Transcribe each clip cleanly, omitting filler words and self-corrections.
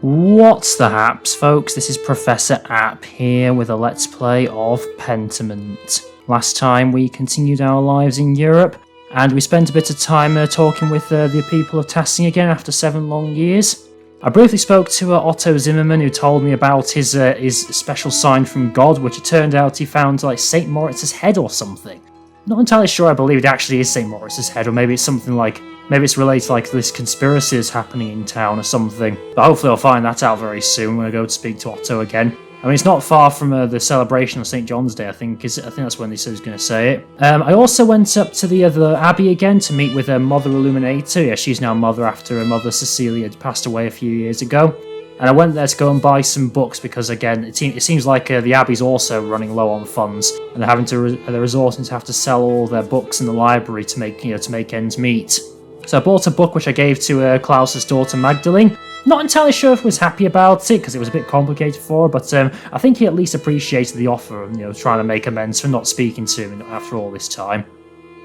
What's the haps, folks? This is Professor App here with a Let's Play of Pentiment. Last time we continued our lives in Europe, and we spent a bit of time talking with the people of Tassing again after 7 long years. I briefly spoke to Otto Zimmerman, who told me about his special sign from God, which it turned out he found like St. Moritz's head or something. Not entirely sure I believe it actually is St. Moritz's head, or maybe it's something like, maybe it's related to like this conspiracy is happening in town or something. But hopefully I'll find that out very soon when I go to speak to Otto again. I mean, it's not far from the celebration of St. John's Day, I think that's when they said he was going to say it. I also went up to the Abbey again to meet with Mother Illuminator. Yeah, she's now Mother after her mother Cecilia had passed away a few years ago. And I went there to go and buy some books because, again, it seems like the Abbey's also running low on funds, and they're having to they're resorting to have to sell all their books in the library to make ends meet. So I bought a book which I gave to Klaus's daughter Magdalene. Not entirely sure if he was happy about it because it was a bit complicated for her, but I think he at least appreciated the offer of trying to make amends for not speaking to him after all this time.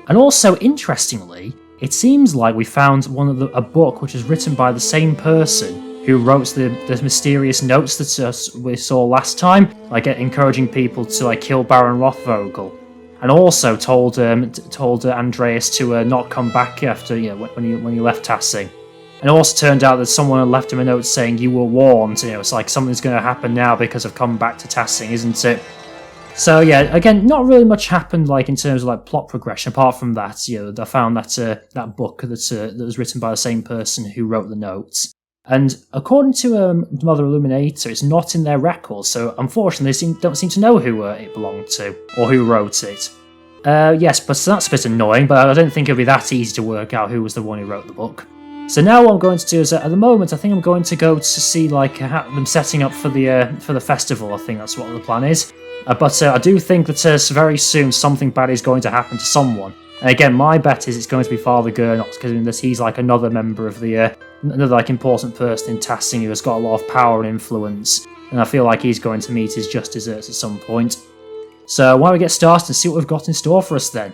And also, interestingly, it seems like we found a book which is written by the same person who wrote the mysterious notes that we saw last time, like encouraging people to kill Baron Rothvogel, and also told Andreas to not come back after when he left Tassing. And it also turned out that someone had left him a note saying, "You were warned." It's like something's going to happen now because I've come back to Tassing, isn't it? So yeah, again, not really much happened in terms of plot progression. Apart from that, I found that book that was written by the same person who wrote the notes. And according to Mother Illuminator, it's not in their records, so unfortunately they don't seem to know who it belonged to, or who wrote it. Yes, but that's a bit annoying, but I don't think it'll be that easy to work out who was the one who wrote the book. So now what I'm going to do is, at the moment, I think I'm going to go to see them setting up for the festival. I think that's what the plan is. But I do think that very soon something bad is going to happen to someone. And again, my bet is it's going to be Father Gernot, because he's another member of another important person in Tassing who has got a lot of power and influence, and I feel like he's going to meet his just desserts at some point. So why don't we get started and see what we've got in store for us then?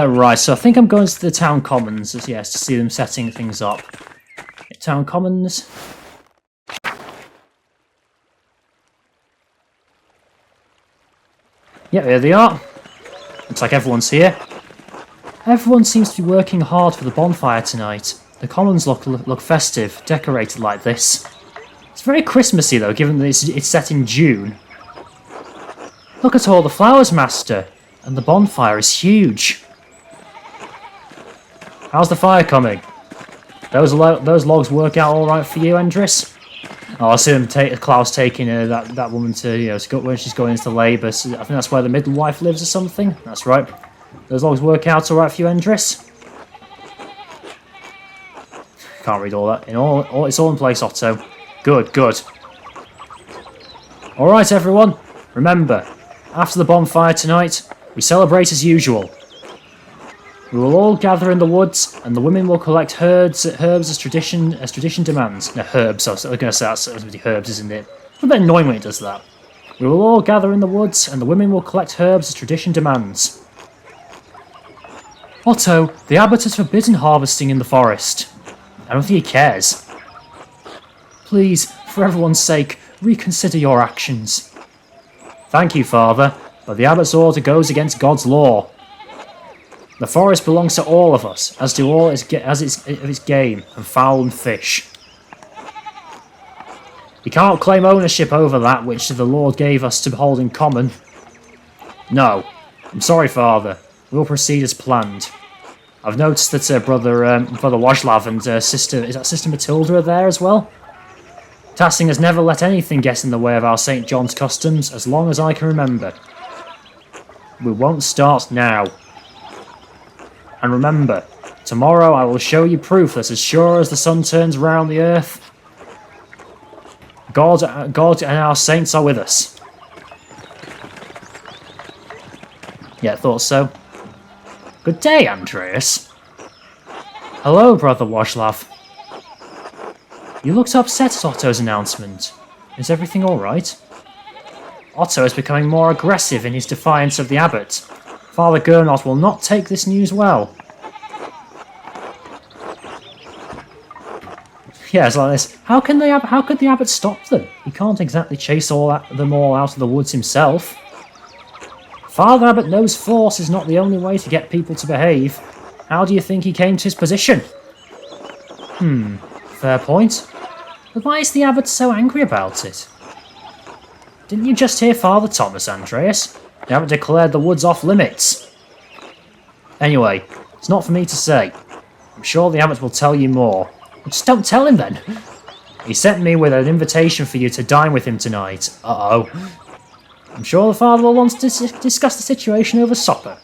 Right, so I think I'm going to the town commons, yes, to see them setting things up. Town commons. Yeah, here they are. Looks like everyone's here. Everyone seems to be working hard for the bonfire tonight. The commons look festive, decorated like this. It's very Christmassy though, given that it's set in June. Look at all the flowers, Master, and the bonfire is huge. How's the fire coming? Those logs work out all right for you, Andreas? Oh, I see him Klaus taking that woman to when she's going into labour. So I think that's where the midwife lives or something. That's right. Those logs work out all right for you, Andreas? Can't read all that. It's all in place, Otto. Good. All right, everyone. Remember, after the bonfire tonight, we celebrate as usual. We will all gather in the woods, and the women will collect herbs as tradition demands. No, herbs. I was going to say that's herbs, isn't it? It's a bit annoying when it does that. We will all gather in the woods, and the women will collect herbs as tradition demands. Otto, the abbot has forbidden harvesting in the forest. I don't think he cares. Please, for everyone's sake, reconsider your actions. Thank you, Father, but the abbot's order goes against God's law. The forest belongs to all of us, as do all its game and fowl and fish. We can't claim ownership over that which the Lord gave us to hold in common. No, I'm sorry, Father. We'll proceed as planned. I've noticed that brother Wajlav and Sister Matilda are there as well. Tassing has never let anything get in the way of our St. John's customs as long as I can remember. We won't start now. And remember, tomorrow I will show you proof that as sure as the sun turns round the earth, God and our saints are with us. Yeah, thought so. Good day, Andreas. Hello, Brother Wojlav. You looked upset at Otto's announcement. Is everything alright? Otto is becoming more aggressive in his defiance of the abbot. Father Gernot will not take this news well. Yeah, it's like this. How could the abbot stop them? He can't exactly chase them all out of the woods himself. Father Abbot knows force is not the only way to get people to behave. How do you think he came to his position? Fair point. But why is the abbot so angry about it? Didn't you just hear Father Thomas, Andreas? The abbot declared the woods off limits. Anyway, it's not for me to say. I'm sure the abbot will tell you more. Just don't tell him then. He sent me with an invitation for you to dine with him tonight. Uh-oh. I'm sure the father will want to discuss the situation over supper.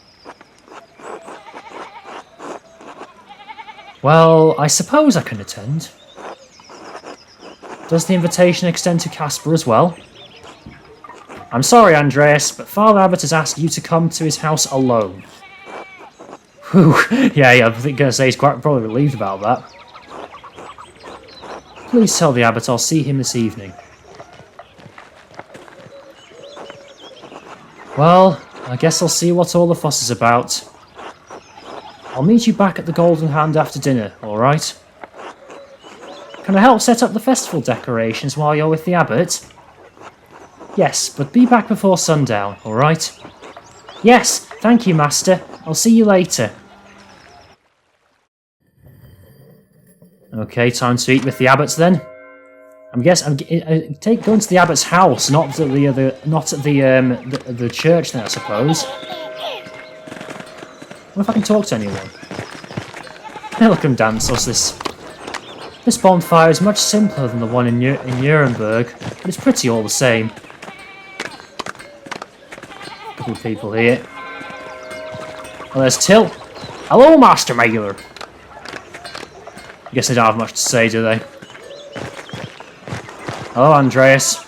Well, I suppose I can attend. Does the invitation extend to Caspar as well? I'm sorry, Andreas, but Father Abbot has asked you to come to his house alone. Whew, yeah, I think I'm going to say he's quite probably relieved about that. Please tell the abbot I'll see him this evening. Well, I guess I'll see what all the fuss is about. I'll meet you back at the Golden Hand after dinner, alright? Can I help set up the festival decorations while you're with the abbot? Yes, but be back before sundown, alright? Yes, thank you, Master. I'll see you later. Okay, time to eat with the abbots then. Going to the abbot's house, not at the church then, I suppose. I wonder if I can talk to anyone. Welcome dance, what's this? This bonfire is much simpler than the one in Nuremberg, but it's pretty all the same. A couple of people here. Oh, there's Till. Hello, Master Mailer. I guess they don't have much to say, do they? Hello, Andreas.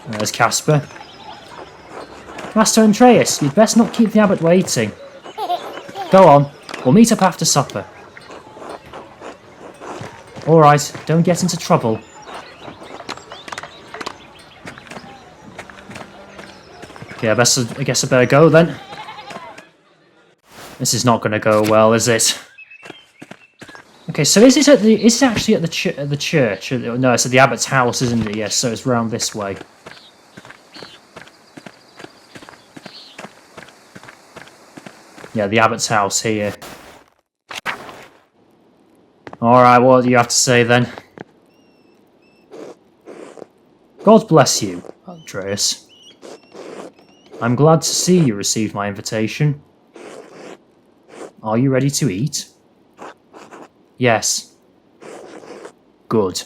There's Caspar. Master Andreas, you'd best not keep the abbot waiting. Go on, we'll meet up after supper. Alright, don't get into trouble. Okay, I guess I better go then. This is not going to go well, is it? Okay, so is it actually at the church? No, it's at the abbot's house, isn't it? Yes, so it's round this way. Yeah, the abbot's house here. Alright, what do you have to say then? God bless you, Andreas. I'm glad to see you received my invitation. Are you ready to eat? Yes. Good.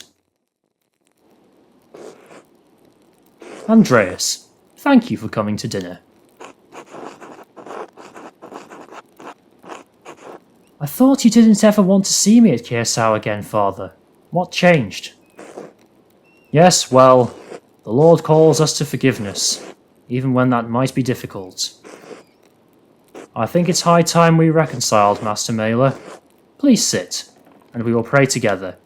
Andreas, thank you for coming to dinner. I thought you didn't ever want to see me at Kiersau again, Father. What changed? Yes, well, the Lord calls us to forgiveness, even when that might be difficult. I think it's high time we reconciled, Master Mailer. Please sit, and we will pray together.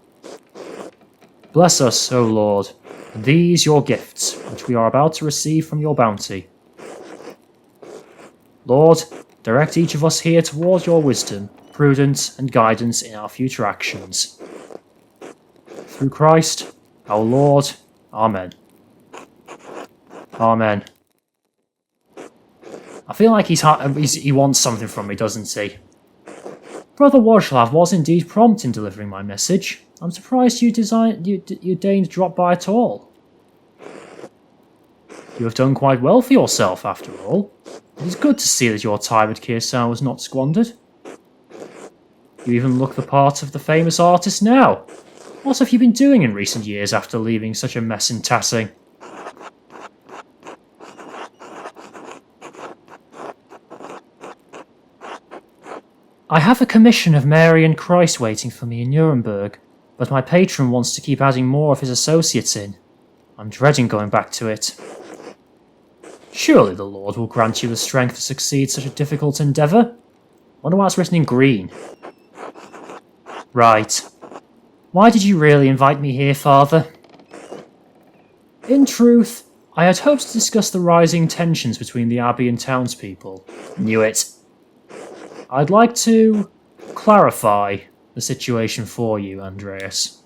Bless us, O Lord, and these your gifts, which we are about to receive from your bounty. Lord, direct each of us here toward your wisdom, prudence, and guidance in our future actions. Through Christ, our Lord. Amen. Amen. I feel like he wants something from me, doesn't he? Brother Wojlav was indeed prompt in delivering my message. I'm surprised you deigned drop by at all. You have done quite well for yourself, after all. It is good to see that your time at Kiersau was not squandered. You even look the part of the famous artist now. What have you been doing in recent years after leaving such a mess in Tassing? I have a commission of Mary and Christ waiting for me in Nuremberg, but my patron wants to keep adding more of his associates in. I'm dreading going back to it. Surely the Lord will grant you the strength to succeed such a difficult endeavour? Wonder why it's written in green. Right. Why did you really invite me here, Father? In truth, I had hoped to discuss the rising tensions between the Abbey and townspeople. Knew it. I'd like to clarify the situation for you, Andreas.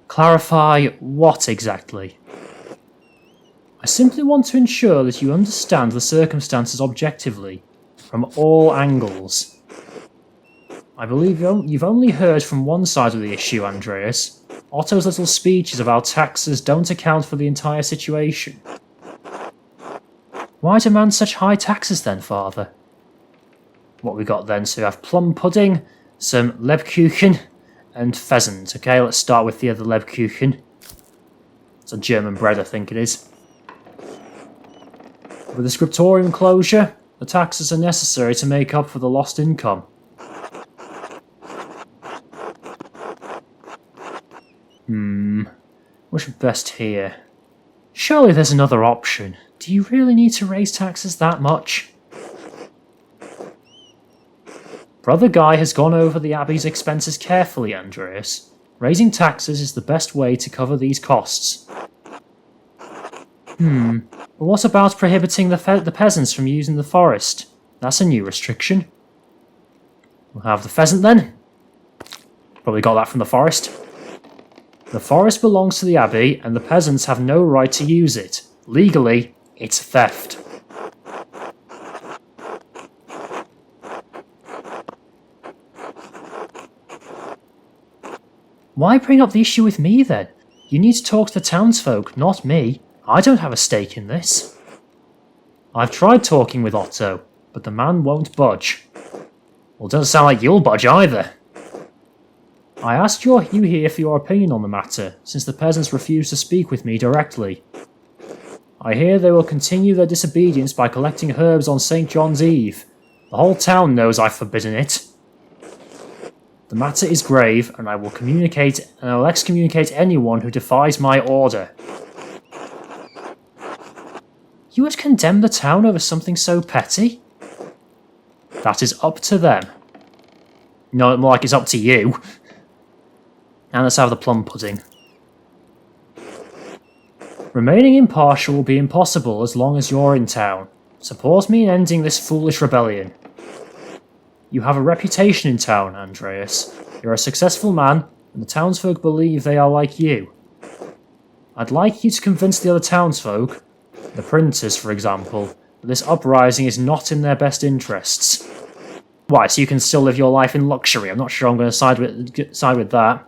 Clarify what exactly? I simply want to ensure that you understand the circumstances objectively, from all angles. I believe you've only heard from one side of the issue, Andreas. Otto's little speeches about taxes don't account for the entire situation. Why demand such high taxes then, Father? What we got then? So we have plum pudding, some Lebkuchen, and pheasant. Okay, let's start with the other Lebkuchen. It's a German bread, I think it is. With the scriptorium closure, the taxes are necessary to make up for the lost income. Which would best here? Surely there's another option. Do you really need to raise taxes that much? Brother Guy has gone over the Abbey's expenses carefully, Andreas. Raising taxes is the best way to cover these costs. But what about prohibiting the peasants from using the forest? That's a new restriction. We'll have the pheasant then. Probably got that from the forest. The forest belongs to the Abbey, and the peasants have no right to use it. Legally, it's theft. Why bring up the issue with me then? You need to talk to the townsfolk, not me. I don't have a stake in this. I've tried talking with Otto, but the man won't budge. Well, it doesn't sound like you'll budge either. I asked you here for your opinion on the matter, since the peasants refused to speak with me directly. I hear they will continue their disobedience by collecting herbs on St. John's Eve. The whole town knows I've forbidden it. The matter is grave, and I will excommunicate anyone who defies my order. You would condemn the town over something so petty? That is up to them. No, more like it's up to you. And let's have the plum pudding. Remaining impartial will be impossible as long as you're in town. Support me in ending this foolish rebellion. You have a reputation in town, Andreas. You're a successful man, and the townsfolk believe they are like you. I'd like you to convince the other townsfolk, the printers for example, that this uprising is not in their best interests. Why, so you can still live your life in luxury? I'm not sure I'm going to side with that.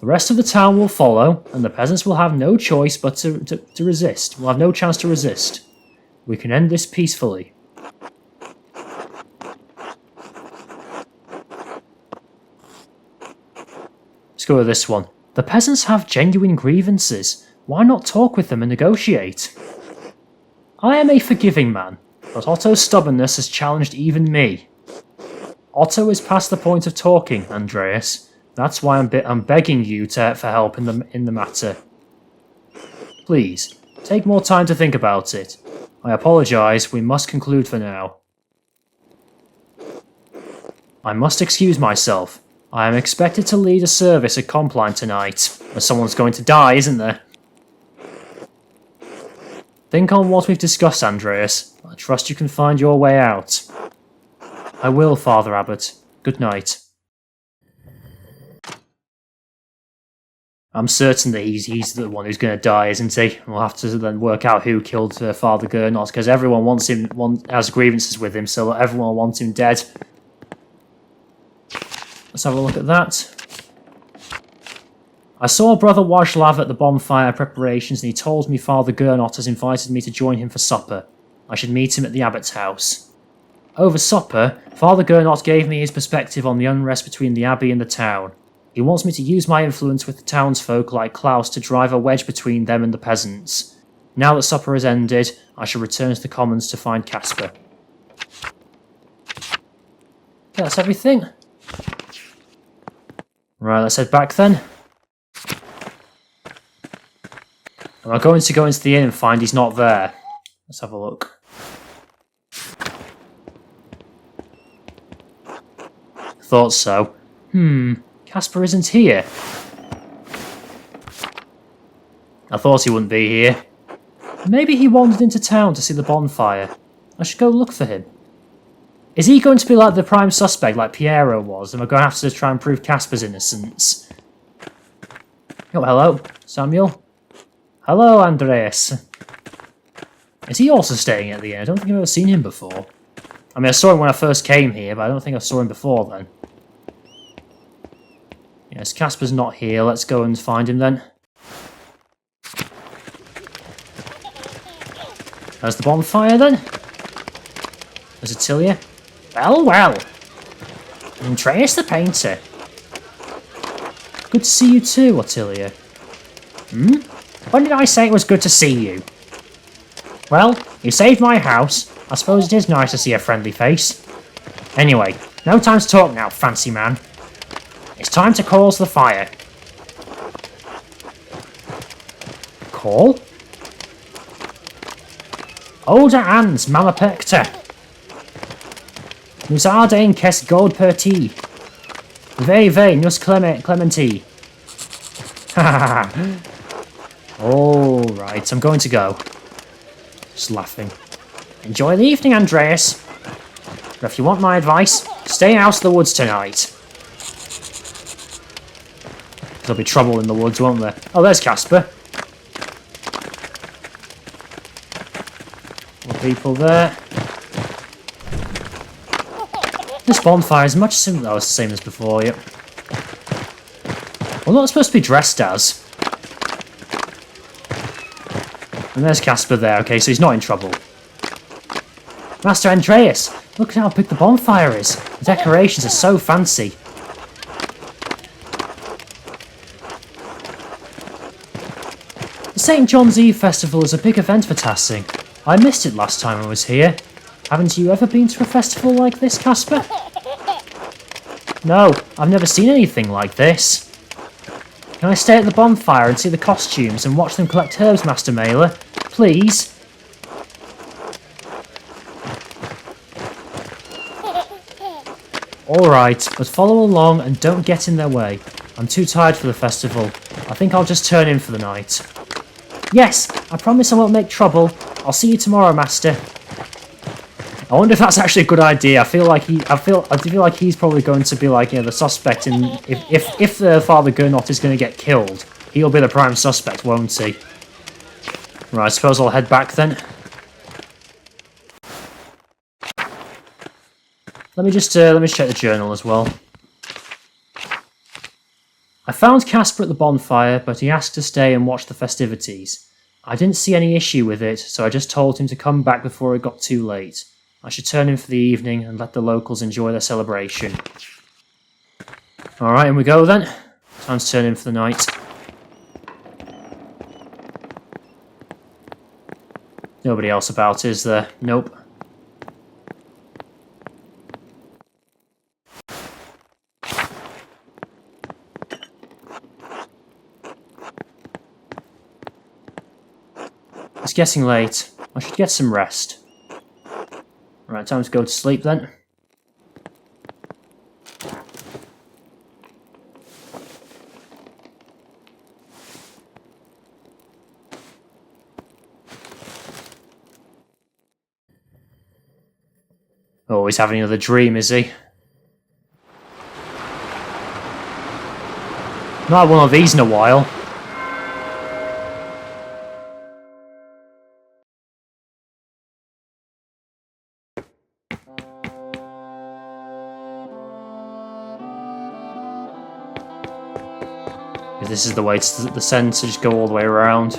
The rest of the town will follow, and the peasants will have no choice but to resist. We'll have no chance to resist. We can end this peacefully. Let's go with this one. The peasants have genuine grievances. Why not talk with them and negotiate? I am a forgiving man, but Otto's stubbornness has challenged even me. Otto is past the point of talking, Andreas. That's why I'm begging you for help in the matter. Please, take more time to think about it. I apologise, we must conclude for now. I must excuse myself. I am expected to lead a service at Compline tonight. Someone's going to die, isn't there? Think on what we've discussed, Andreas. I trust you can find your way out. I will, Father Abbot. Good night. I'm certain that he's the one who's going to die, isn't he? We'll have to then work out who killed Father Gernot, because everyone has grievances with him, so everyone wants him dead. Let's have a look at that. I saw Brother Wajlav at the bonfire preparations, and he told me Father Gernot has invited me to join him for supper. I should meet him at the abbot's house. Over supper, Father Gernot gave me his perspective on the unrest between the abbey and the town. He wants me to use my influence with the townsfolk like Klaus to drive a wedge between them and the peasants. Now that supper has ended, I shall return to the commons to find Caspar. Okay, that's everything. Right, let's head back then. Am I going to go into the inn and find he's not there? Let's have a look. thought so. Casper isn't here. I thought he wouldn't be here. Maybe he wandered into town to see the bonfire. I should go look for him. Is he going to be like the prime suspect like Piero was, and we're going to have to try and prove Casper's innocence? Oh, hello, Samuel. Hello, Andreas. Is he also staying at the inn? I don't think I've ever seen him before. I mean, I saw him when I first came here, but I don't think I saw him before then. Yes, Casper's not here. Let's go and find him then. There's the bonfire then. There's Attilia. Well, well. Andreas the painter. Good to see you too, Attilia. When did I say it was good to see you? Well, you saved my house. I suppose it is nice to see a friendly face. Anyway, no time to talk now, fancy man. It's time to cause the fire. Call? Oda ans mama pecta. Nus ardein kes gold per tea. Ve nus clementi. Alright, I'm going to go. Just laughing. Enjoy the evening, Andreas. But if you want my advice, stay out of the woods tonight. There'll be trouble in the woods, won't there? Oh, there's Casper. More people there. This bonfire is much similar. Oh, it's the same as before, yep. Well, not supposed to be dressed as. And there's Casper there, okay, so he's not in trouble. Master Andreas, look at how big the bonfire is. The decorations are so fancy. The St. John's Eve Festival is a big event for Tassing. I missed it last time I was here. Haven't you ever been to a festival like this, Casper? No, I've never seen anything like this. Can I stay at the bonfire and see the costumes and watch them collect herbs, Master Mailer? Please? Alright, but follow along and don't get in their way. I'm too tired for the festival. I think I'll just turn in for the night. Yes, I promise I won't make trouble. I'll see you tomorrow, Master. I wonder if that's actually a good idea. I feel like he's probably going to be like, you know, the suspect in if the Father Gernot is going to get killed, he'll be the prime suspect, won't he? Right, I suppose I'll head back then. Let me just check the journal as well. I found Casper at the bonfire, but he asked to stay and watch the festivities. I didn't see any issue with it, so I just told him to come back before it got too late. I should turn in for the evening and let the locals enjoy their celebration. Alright, in we go then. Time to turn in for the night. Nobody else about, is there? Nope. It's getting late. I should get some rest. Right, time to go to sleep then. Oh, he's having another dream, is he? Not had one of these in a while. This is the way to the centre, just go all the way around.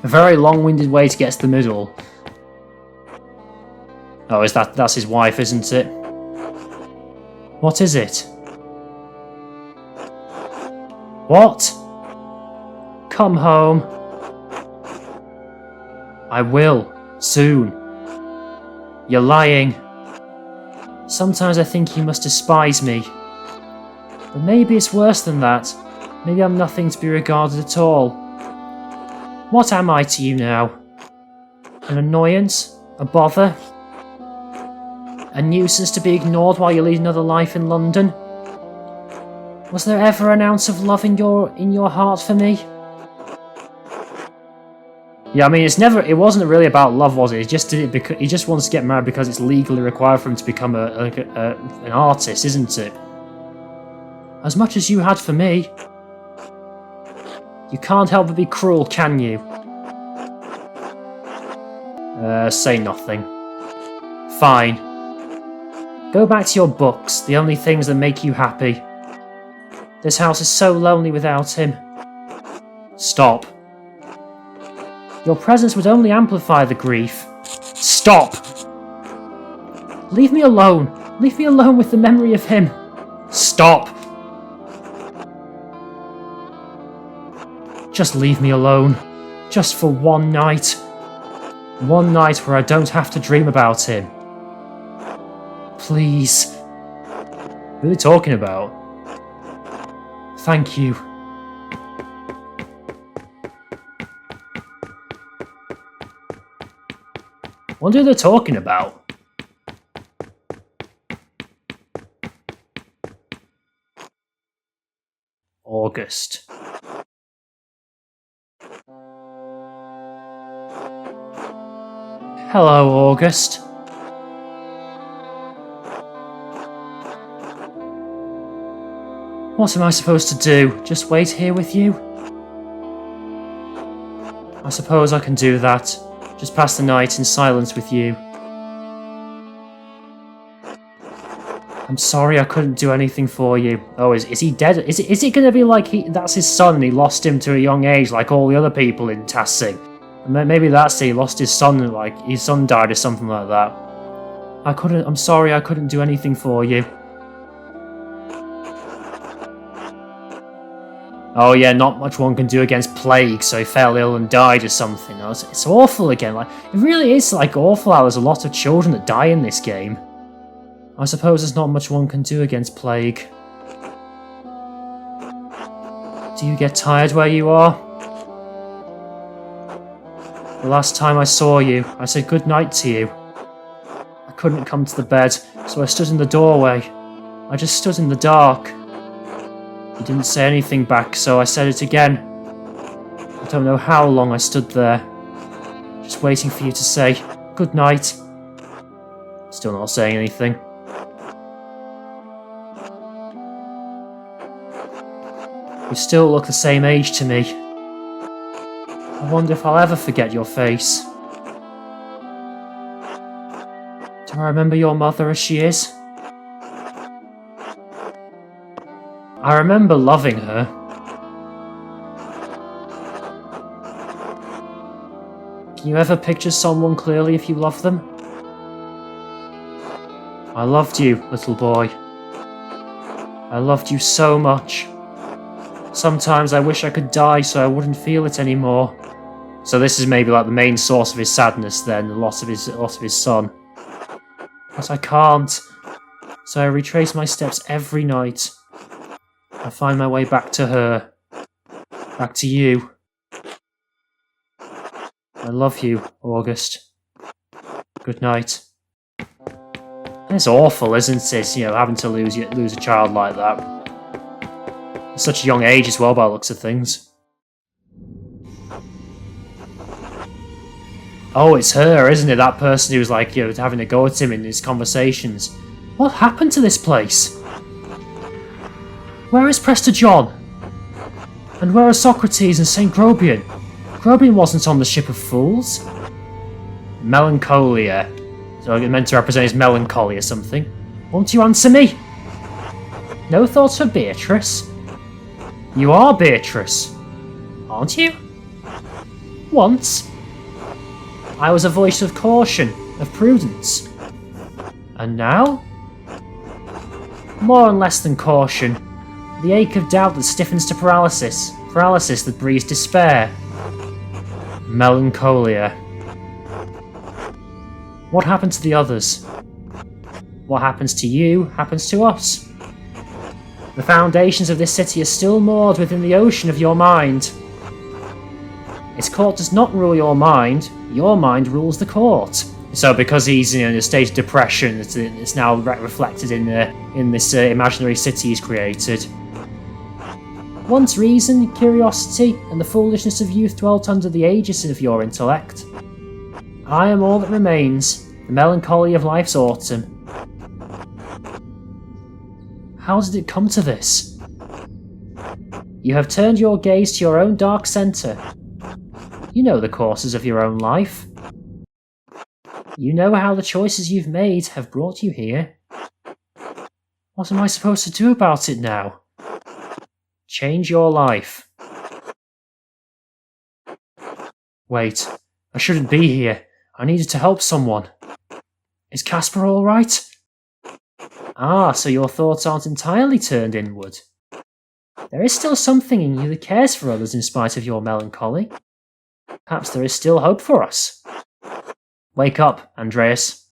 A very long-winded way to get to the middle. Oh, that's his wife, isn't it? What is it? What? Come home. I will. Soon. You're lying. Sometimes I think you must despise me. But maybe it's worse than that. Maybe I'm nothing to be regarded at all. What am I to you now? An annoyance? A bother? A nuisance to be ignored while you lead another life in London? Was there ever an ounce of love in your heart for me? Yeah, I mean, it wasn't really about love, was it? He just did it because he just wants to get married because it's legally required for him to become an artist, isn't it? As much as you had for me. You can't help but be cruel, can you? Say nothing. Fine. Go back to your books, the only things that make you happy. This house is so lonely without him. Stop. Your presence would only amplify the grief. Stop! Leave me alone. Leave me alone with the memory of him. Stop! Just leave me alone. Just for one night. One night where I don't have to dream about him. Please. What are they talking about? Thank you. What are they talking about? August. Hello, August. What am I supposed to do? Just wait here with you? I suppose I can do that. Just pass the night in silence with you. I'm sorry I couldn't do anything for you. Oh, is he dead? Is it going to be like that's his son and he lost him to a young age like all the other people in Tassing? Maybe that's it, he lost his son and like his son died or something like that. I'm sorry I couldn't do anything for you. Oh yeah, not much one can do against plague, so he fell ill and died or something. It's awful again, like, it really is like awful how there's a lot of children that die in this game. I suppose there's not much one can do against plague. Do you get tired where you are? The last time I saw you, I said good night to you. I couldn't come to the bed, so I stood in the doorway. I just stood in the dark. You didn't say anything back, so I said it again. I don't know how long I stood there, just waiting for you to say good night. Still not saying anything. You still look the same age to me. I wonder if I'll ever forget your face. Do I remember your mother as she is? I remember loving her. Can you ever picture someone clearly if you love them? I loved you, little boy. I loved you so much. Sometimes I wish I could die so I wouldn't feel it anymore. So this is maybe like the main source of his sadness then, the loss of his son. But I can't. So I retrace my steps every night. I find my way back to her. Back to you. I love you, August. Good night. It's awful, isn't it? You know, having to lose a child like that. At such a young age as well, by the looks of things. Oh, it's her, isn't it? That person who's like, you know, having a go at him in his conversations. What happened to this place? Where is Prester John? And where are Socrates and St. Grobian? Grobian wasn't on the Ship of Fools. Melancholia. So I meant to represent his melancholy or something. Won't you answer me? No thoughts for Beatrice? You are Beatrice, aren't you? Once. I was a voice of caution, of prudence. And now? More and less than caution. The ache of doubt that stiffens to paralysis. Paralysis that breeds despair. Melancholia. What happened to the others? What happens to you happens to us. The foundations of this city are still moored within the ocean of your mind. Its court does not rule your mind rules the court. So because he's in a state of depression, it's now reflected in this imaginary city he's created. Once reason, curiosity, and the foolishness of youth dwelt under the aegis of your intellect. I am all that remains, the melancholy of life's autumn. How did it come to this? You have turned your gaze to your own dark centre. You know the courses of your own life. You know how the choices you've made have brought you here. What am I supposed to do about it now? Change your life. Wait, I shouldn't be here. I needed to help someone. Is Casper all right? Ah, so your thoughts aren't entirely turned inward. There is still something in you that cares for others in spite of your melancholy. Perhaps there is still hope for us. Wake up, Andreas.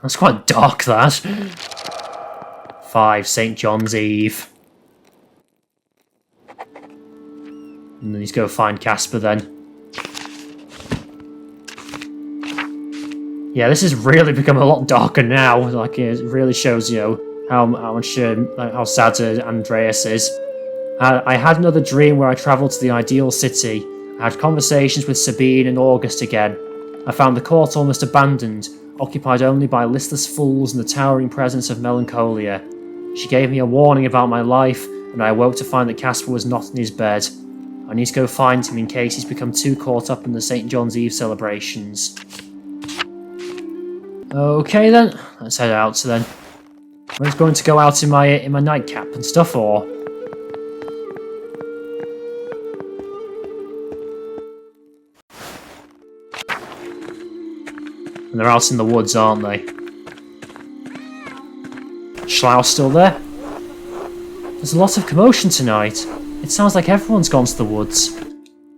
That's quite dark, that. 5 St. John's Eve. And then he's go find Casper then. Yeah, this has really become a lot darker now. Like, it really shows, how much how sad Andreas is. I had another dream where I travelled to the ideal city. I had conversations with Sabine and August again. I found the court almost abandoned, occupied only by listless fools and the towering presence of melancholia. She gave me a warning about my life, and I awoke to find that Casper was not in his bed. I need to go find him in case he's become too caught up in the St. John's Eve celebrations. Okay then, let's head out then. I'm just going to go out in my nightcap and stuff, or... And they're out in the woods, aren't they? Schlau's still there? There's a lot of commotion tonight. It sounds like everyone's gone to the woods.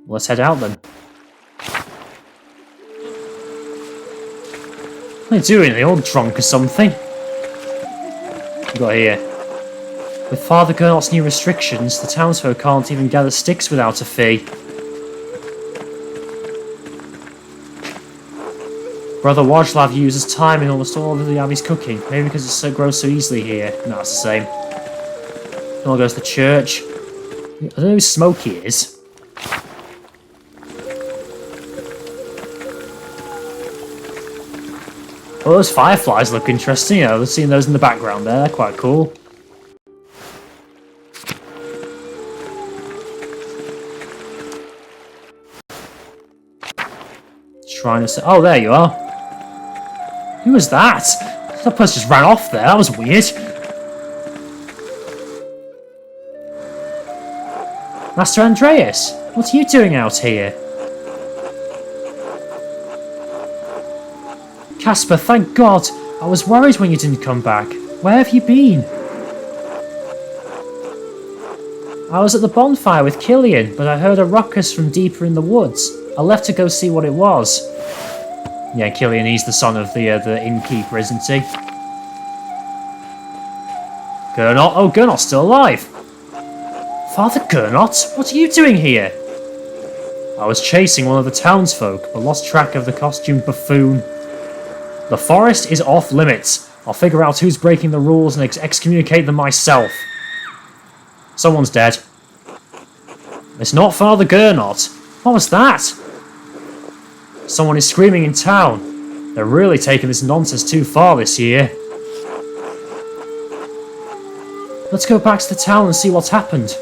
Let's head out then. What are they doing? Are they all drunk or something? What we got here? With Father Gernot's new restrictions, the townsfolk can't even gather sticks without a fee. Brother Wojlav uses time in almost all of the Abbey's cooking, maybe because it grows so easily here. No, it's the same. No one goes to church. I don't know who Smokey is. Well, those fireflies look interesting, I've seen those in the background there, they're quite cool. Shrine of... Oh, there you are. Who was that? That person just ran off there, that was weird. Master Andreas, what are you doing out here? Casper, thank God! I was worried when you didn't come back. Where have you been? I was at the bonfire with Killian, but I heard a ruckus from deeper in the woods. I left to go see what it was. Yeah, Killian, he's the son of the innkeeper, isn't he? Gernot? Oh, Gernot's still alive! Father Gernot? What are you doing here? I was chasing one of the townsfolk, but lost track of the costumed buffoon. The forest is off limits. I'll figure out who's breaking the rules and excommunicate them myself. Someone's dead. It's not Father Gernot. What was that? Someone is screaming in town. They're really taking this nonsense too far this year. Let's go back to the town and see what's happened.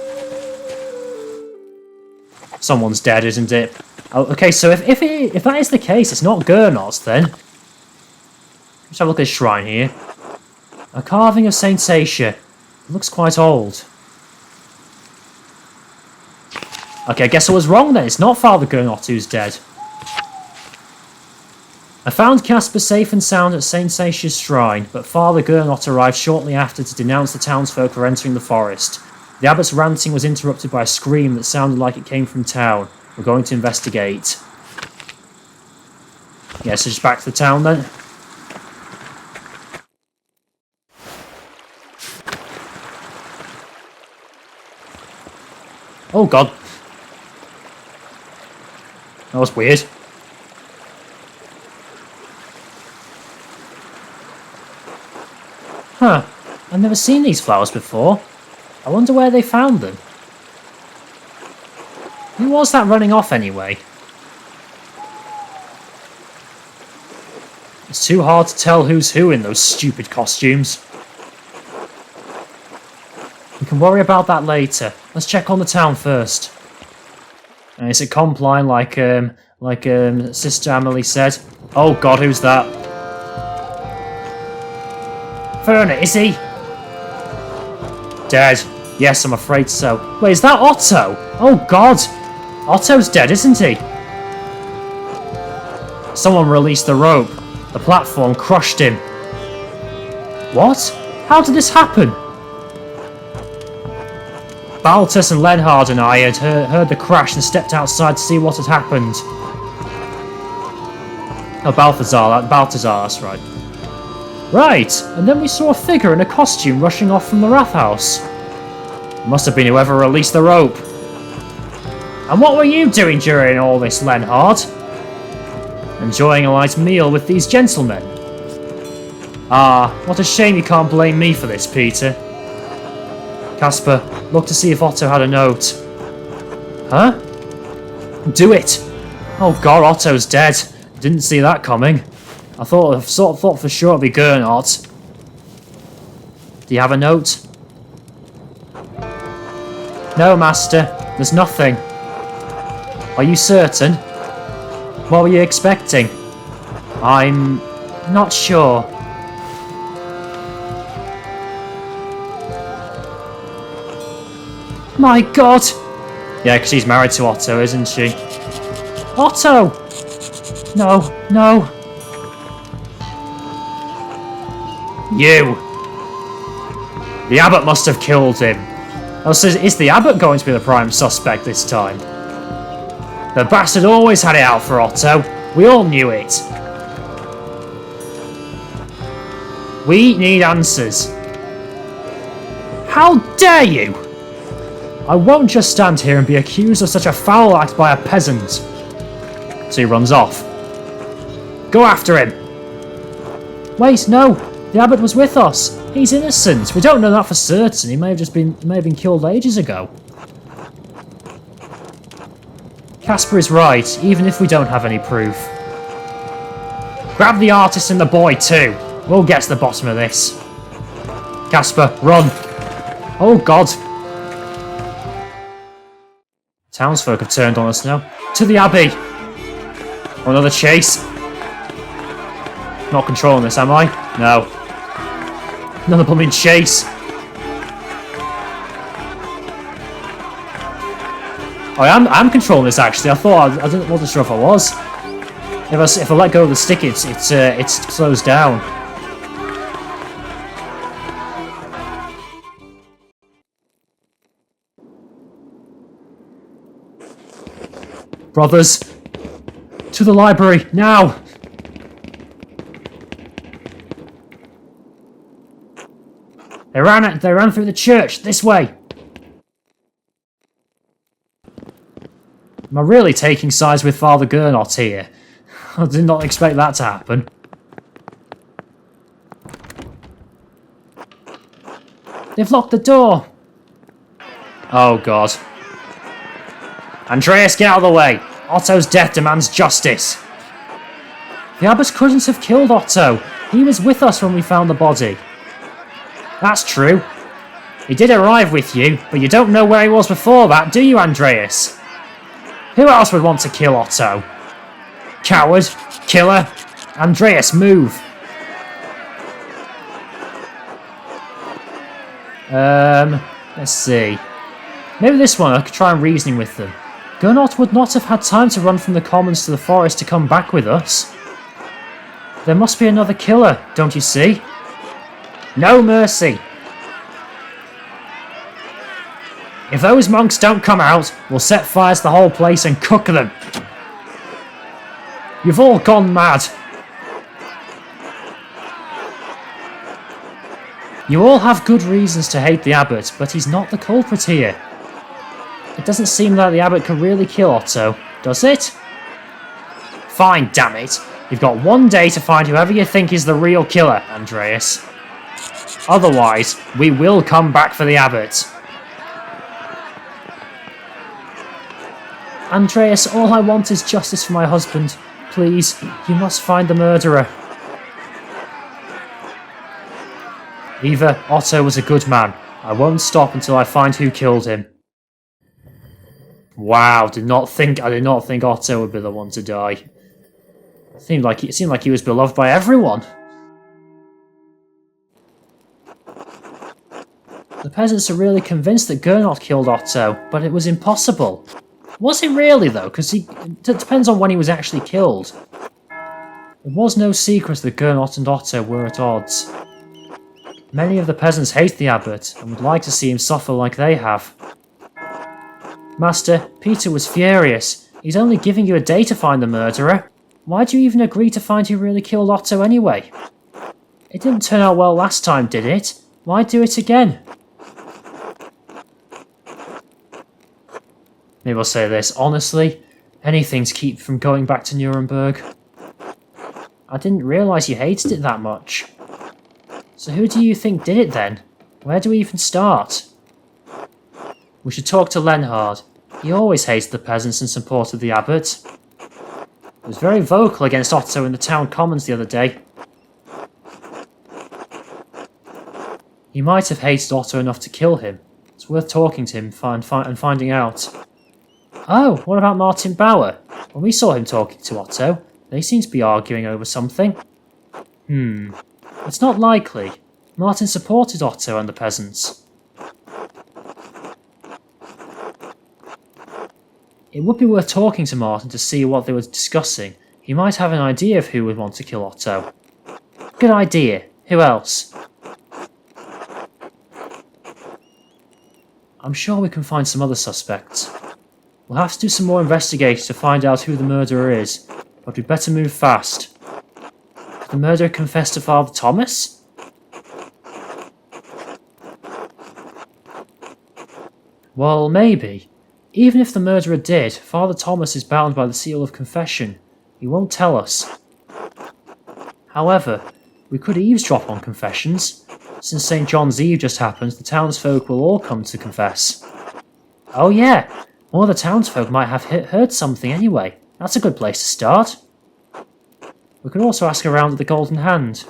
Someone's dead, isn't it? Oh, okay, so if that is the case, it's not Gernot then. Let's have a look at his shrine here. A carving of Saint Sacia. It looks quite old. Okay, I guess I was wrong then. It's not Father Gernot who's dead. I found Casper safe and sound at Saint Sacia's shrine, but Father Gernot arrived shortly after to denounce the townsfolk for entering the forest. The abbot's ranting was interrupted by a scream that sounded like it came from town. We're going to investigate. Yeah, so just back to the town then. Oh god. That was weird. Huh. I've never seen these flowers before. I wonder where they found them. Who was that running off anyway? It's too hard to tell who's who in those stupid costumes. We can worry about that later. Let's check on the town first. It's a compline like Sister Emily said. Oh god, who's that? Werner, is he? Dead. Yes, I'm afraid so. Wait, is that Otto? Oh god! Otto's dead, isn't he? Someone released the rope. The platform crushed him. What? How did this happen? Baltus and Lenhard and I had heard the crash and stepped outside to see what had happened. Oh, Balthazar, that's right. Right, and then we saw a figure in a costume rushing off from the Rathaus. It must have been whoever released the rope. And what were you doing during all this, Lenhard? Enjoying a light meal with these gentlemen. Ah, what a shame you can't blame me for this, Peter. Casper, look to see if Otto had a note. Huh? Do it! Oh god, Otto's dead. Didn't see that coming. I thought for sure it'd be Gernot. Do you have a note? No, Master. There's nothing. Are you certain? What were you expecting? I'm not sure. My god! Yeah, because she's married to Otto, isn't she? Otto! No, no. You! The abbot must have killed him. Oh, so is the abbot going to be the prime suspect this time? The bastard always had it out for Otto. We all knew it. We need answers. How dare you! I won't just stand here and be accused of such a foul act by a peasant. So he runs off. Go after him! Wait, no! The abbot was with us! He's innocent! We don't know that for certain. He may have been killed ages ago. Casper is right, even if we don't have any proof. Grab the artist and the boy too. We'll get to the bottom of this. Casper, run! Oh god! Townsfolk have turned on us now. To the abbey! Oh, another chase. Not controlling this, am I? No. Another blooming chase. Oh, I'm controlling this actually. I thought I wasn't sure if I was. If I let go of the stick, it slows down. Brothers, to the library now. They ran through the church this way. Am I really taking sides with Father Gernot here? I did not expect that to happen. They've locked the door. Oh god. Andreas, get out of the way. Otto's death demands justice. The abbot couldn't have killed Otto. He was with us when we found the body. That's true. He did arrive with you, but you don't know where he was before that, do you, Andreas? Who else would want to kill Otto? Coward, killer. Andreas, move. Let's see. Maybe this one, I could try and reasoning with them. Gernot would not have had time to run from the commons to the forest to come back with us. There must be another killer, don't you see? No mercy. If those monks don't come out, we'll set fire to the whole place and cook them. You've all gone mad. You all have good reasons to hate the abbot, but he's not the culprit here. It doesn't seem like the abbot can really kill Otto, does it? Fine, damn it. You've got 1 day to find whoever you think is the real killer, Andreas. Otherwise, we will come back for the abbot. Andreas, all I want is justice for my husband. Please, you must find the murderer. Eva, Otto was a good man. I won't stop until I find who killed him. Wow, I did not think Otto would be the one to die. It seemed like he was beloved by everyone. The peasants are really convinced that Gernot killed Otto, but it was impossible. Was it really though? Because it depends on when he was actually killed. It was no secret that Gernot and Otto were at odds. Many of the peasants hate the abbot and would like to see him suffer like they have. Master, Peter was furious. He's only giving you a day to find the murderer. Why do you even agree to find who really killed Otto anyway? It didn't turn out well last time, did it? Why do it again? Maybe I'll say this, honestly, anything to keep from going back to Nuremberg. I didn't realise you hated it that much. So who do you think did it then? Where do we even start? We should talk to Lenhard. He always hated the peasants and supported the abbot. He was very vocal against Otto in the town commons the other day. He might have hated Otto enough to kill him. It's worth talking to him and finding out. Oh, what about Martin Bauer? When we saw him talking to Otto, they seemed to be arguing over something. It's not likely. Martin supported Otto and the peasants. It would be worth talking to Martin to see what they were discussing. He might have an idea of who would want to kill Otto. Good idea. Who else? I'm sure we can find some other suspects. We'll have to do some more investigating to find out who the murderer is, but we'd better move fast. Did the murderer confess to Father Thomas? Well, maybe. Even if the murderer did, Father Thomas is bound by the seal of confession. He won't tell us. However, we could eavesdrop on confessions. Since St. John's Eve just happened, the townsfolk will all come to confess. Oh yeah, one of the townsfolk might have heard something anyway. That's a good place to start. We could also ask around at the Golden Hand.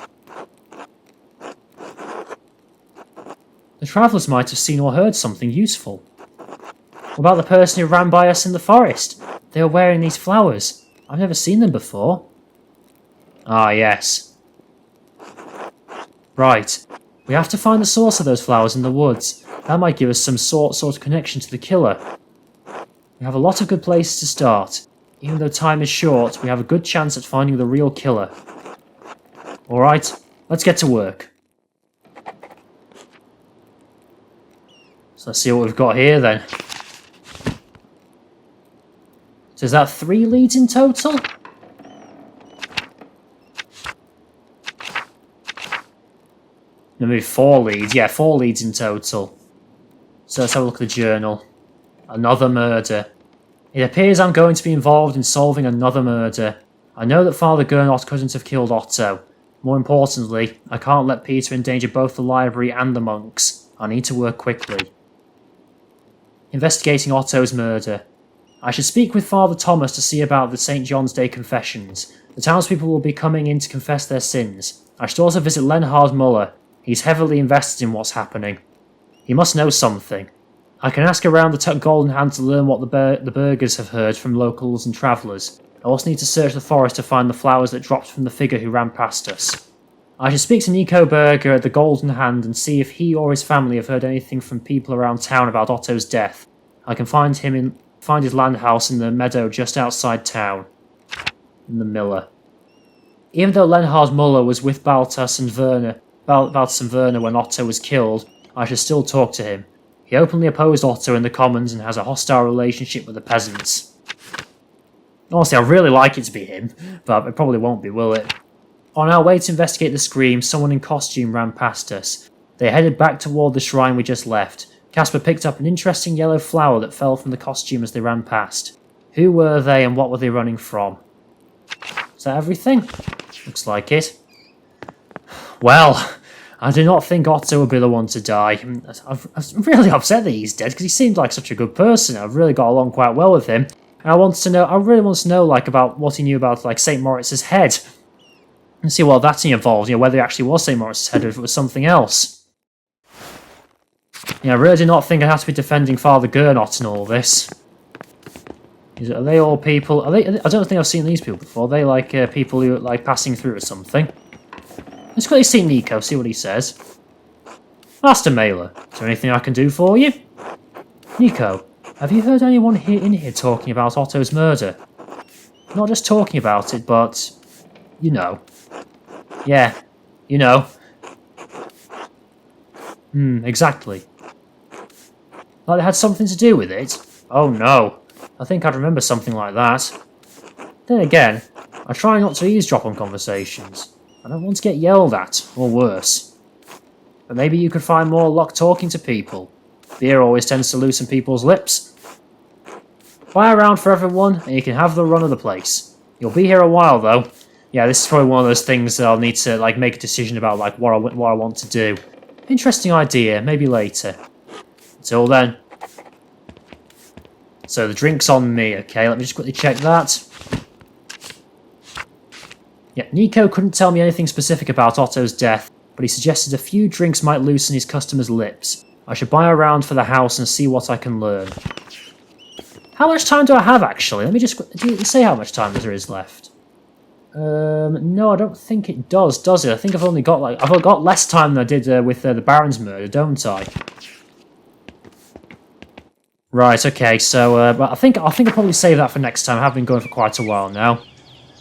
The travellers might have seen or heard something useful. What about the person who ran by us in the forest? They were wearing these flowers. I've never seen them before. Ah, yes. Right. We have to find the source of those flowers in the woods. That might give us some sort of connection to the killer. We have a lot of good places to start. Even though time is short, we have a good chance at finding the real killer. Alright, let's get to work. So let's see what we've got here then. So is that 3 leads in total? No, maybe 4 leads. Yeah, 4 leads in total. So let's have a look at the journal. Another murder. It appears I'm going to be involved in solving another murder. I know that Father Gernot couldn't have killed Otto. More importantly, I can't let Peter endanger both the library and the monks. I need to work quickly. Investigating Otto's murder. I should speak with Father Thomas to see about the St. John's Day confessions. The townspeople will be coming in to confess their sins. I should also visit Lenhard Muller. He's heavily invested in what's happening. He must know something. I can ask around the Golden Hand to learn what the burghers have heard from locals and travellers. I also need to search the forest to find the flowers that dropped from the figure who ran past us. I should speak to Nico Berger at the Golden Hand and see if he or his family have heard anything from people around town about Otto's death. I can find his land house in the meadow just outside town. In the Miller. Even though Lenhard Muller was with Balthus and Werner when Otto was killed, I should still talk to him. He openly opposed Otto in the commons and has a hostile relationship with the peasants. Honestly, I'd really like it to be him, but it probably won't be, will it? On our way to investigate the scream, someone in costume ran past us. They headed back toward the shrine we just left. Casper picked up an interesting yellow flower that fell from the costume as they ran past. Who were they and what were they running from? Is that everything? Looks like it. Well, I do not think Otto would be the one to die. I'm really upset that he's dead because he seemed like such a good person. I've really got along quite well with him. And I really want to know like about what he knew about like St. Moritz's head. And see what that involved, whether it actually was St. Moritz's head or if it was something else. I really do not think I have to be defending Father Gernot in all this. Are they all people? I don't think I've seen these people before. Are they like people who are like passing through or something? Let's quickly see Nico, see what he says. Master Mailer, is there anything I can do for you? Nico, have you heard anyone in here talking about Otto's murder? Not just talking about it, but... you know. Yeah, you know. Exactly. Like it had something to do with it? Oh no, I think I'd remember something like that. Then again, I try not to eavesdrop on conversations. I don't want to get yelled at, or worse. But maybe you could find more luck talking to people. Beer always tends to loosen people's lips. Buy around for everyone, and you can have the run of the place. You'll be here a while, though. Yeah, this is probably one of those things that I'll need to like make a decision about, like what I want to do. Interesting idea, maybe later. Until then. So the drink's on me, okay, let me just quickly check that. Yeah, Nico couldn't tell me anything specific about Otto's death, but he suggested a few drinks might loosen his customers' lips. I should buy around for the house and see what I can learn. How much time do I have, actually? Let me just say how much time there is left. No, I don't think it does it? I think I've got less time than I did with the Baron's murder, don't I? Right, okay, so but I think I'll probably save that for next time. I have been going for quite a while now.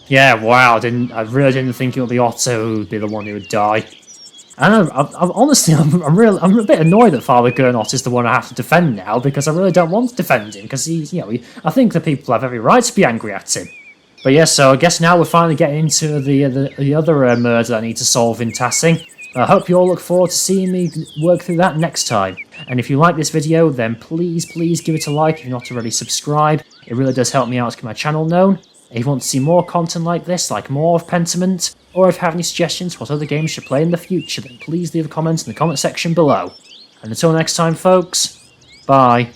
Yeah, wow, I really didn't think it would be Otto who would be the one who would die. And honestly, I'm a bit annoyed that Father Gernot is the one I have to defend now, because I really don't want to defend him, because I think the people have every right to be angry at him. But yeah, so I guess now we're finally getting into the other murder I need to solve in Tassing. I hope you all look forward to seeing me work through that next time. And if you like this video, then please give it a like if you're not already subscribed. It really does help me out to get my channel known. If you want to see more content like this, like more of Pentiment, or if you have any suggestions for what other games should play in the future, then please leave a comment in the comment section below. And until next time, folks, bye.